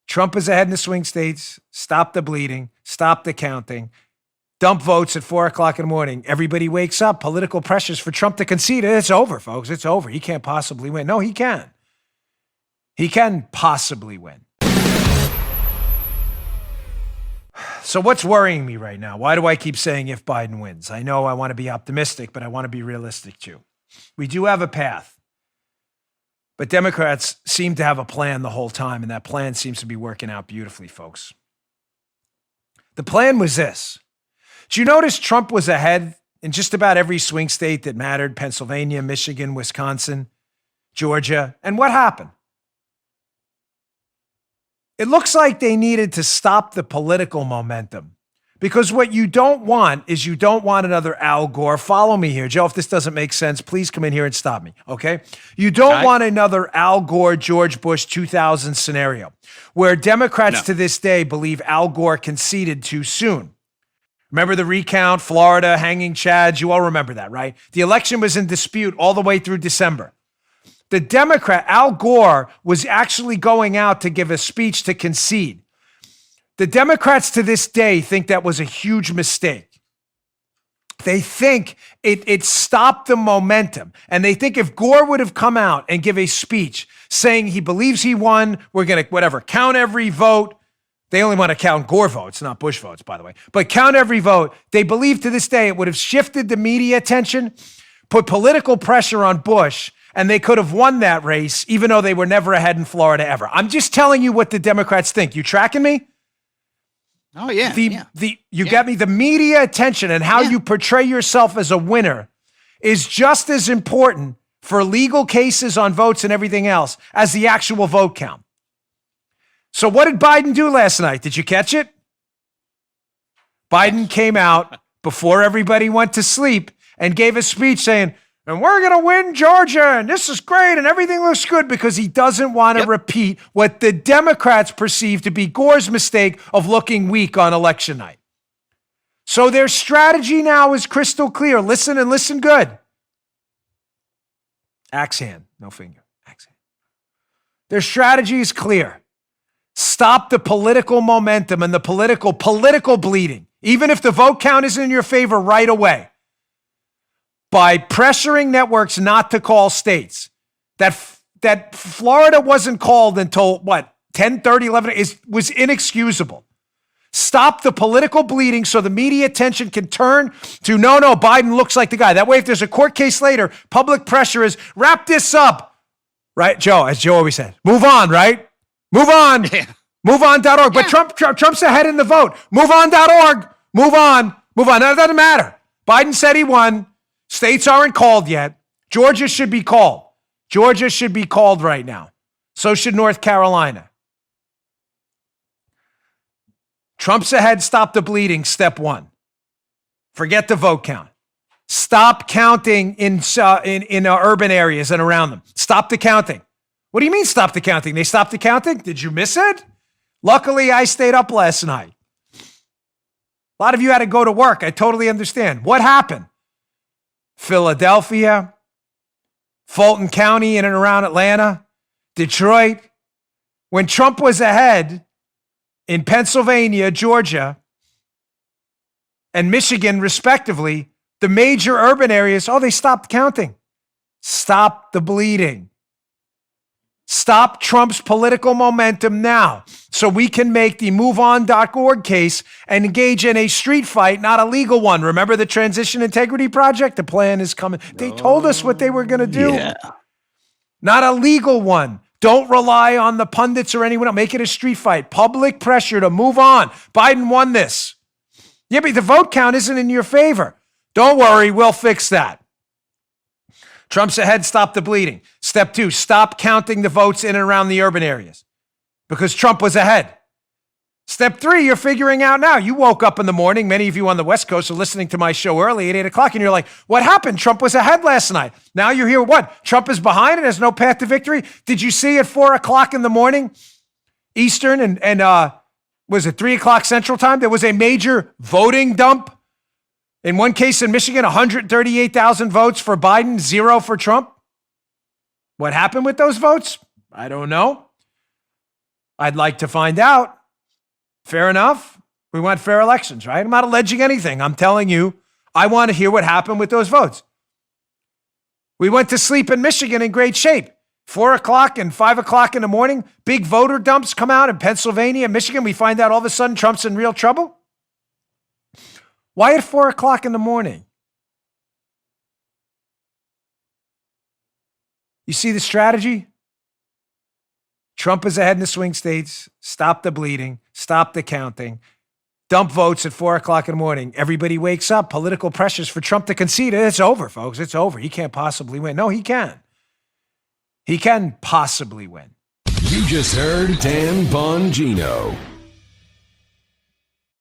Trump is ahead in the swing states. Stop the bleeding. Stop the counting. Dump votes at 4 o'clock in the morning. Everybody wakes up. Political pressures for Trump to concede. It's over, folks. It's over. He can't possibly win. No, he can. He can possibly win. So what's worrying me right now? Why do I keep saying if Biden wins? I know I want to be optimistic, but I want to be realistic too. We do have a path. But Democrats seem to have a plan the whole time, and that plan seems to be working out beautifully, folks. The plan was this. Did you notice Trump was ahead in just about every swing state that mattered? Pennsylvania, Michigan, Wisconsin, Georgia. And what happened? It looks like they needed to stop the political momentum, because what you don't want is you don't want another Al Gore. Follow me here. Joe, if this doesn't make sense, please come in here and stop me, okay? You don't want another Al Gore, George Bush 2000 scenario where Democrats to this day believe Al Gore conceded too soon. Remember the recount, Florida, hanging chads? You all remember that, right? The election was in dispute all the way through December. The Democrat, Al Gore, was actually going out to give a speech to concede. The Democrats to this day think that was a huge mistake. They think it stopped the momentum. And they think if Gore would have come out and give a speech saying he believes he won, we're going to, count every vote. They only want to count Gore votes, not Bush votes, by the way. But count every vote. They believe to this day it would have shifted the media attention, put political pressure on Bush, and they could have won that race, even though they were never ahead in Florida ever. I'm just telling you what the Democrats think. You tracking me? Oh, yeah. You get me? The media attention and how you portray yourself as a winner is just as important for legal cases on votes and everything else as the actual vote count. So what did Biden do last night? Did you catch it? Biden came out before everybody went to sleep and gave a speech saying, and we're going to win Georgia, and this is great, and everything looks good, because he doesn't want to repeat what the Democrats perceive to be Gore's mistake of looking weak on election night. So their strategy now is crystal clear. Listen and listen good. Axe hand, no finger. Axe hand. Their strategy is clear. Stop the political momentum and the political bleeding, even if the vote count isn't in your favor right away, by pressuring networks not to call states. That Florida wasn't called until, 10:30, 11, was inexcusable. Stop the political bleeding so the media attention can turn to, no, Biden looks like the guy. That way, if there's a court case later, public pressure is, wrap this up. Right, Joe, as Joe always said, move on, right? Move on. Yeah. MoveOn.org. But Trump's ahead in the vote. MoveOn.org. Move on. That doesn't matter. Biden said he won. States aren't called yet. Georgia should be called. Georgia should be called right now. So should North Carolina. Trump's ahead. Stop the bleeding. Step one. Forget the vote count. Stop counting in urban areas and around them. Stop the counting. What do you mean stop the counting? They stopped the counting? Did you miss it? Luckily, I stayed up last night. A lot of you had to go to work. I totally understand. What happened? Philadelphia, Fulton County in and around Atlanta, Detroit. When Trump was ahead in Pennsylvania, Georgia, and Michigan, respectively, the major urban areas, they stopped counting. Stop the bleeding. Stop Trump's political momentum now so we can make the MoveOn.org case and engage in a street fight, not a legal one. Remember the Transition Integrity Project? The plan is coming. They told us what they were going to do. Yeah. Not a legal one. Don't rely on the pundits or anyone else. Make it a street fight. Public pressure to move on. Biden won this. Yeah, but the vote count isn't in your favor. Don't worry, we'll fix that. Trump's ahead, stop the bleeding. Step two, stop counting the votes in and around the urban areas because Trump was ahead. Step three, you're figuring out now. You woke up in the morning. Many of you on the West Coast are listening to my show early at 8 o'clock, and you're like, what happened? Trump was ahead last night. Now you're here, what? Trump is behind and has no path to victory? Did you see at 4 o'clock in the morning, Eastern, and was it 3 o'clock Central Time? There was a major voting dump. In one case in Michigan, 138,000 votes for Biden, 0 for Trump. What happened with those votes? I don't know. I'd like to find out. Fair enough. We want fair elections, right? I'm not alleging anything. I'm telling you, I want to hear what happened with those votes. We went to sleep in Michigan in great shape. 4 o'clock and 5 o'clock in the morning, big voter dumps come out in Pennsylvania and Michigan. We find out all of a sudden Trump's in real trouble. Why at 4 o'clock in the morning? You see the strategy? Trump is ahead in the swing states. Stop the bleeding. Stop the counting. Dump votes at 4 o'clock in the morning. Everybody wakes up. Political pressures for Trump to concede. It's over, folks. It's over. He can't possibly win. No, he can. He can possibly win. You just heard Dan Bongino.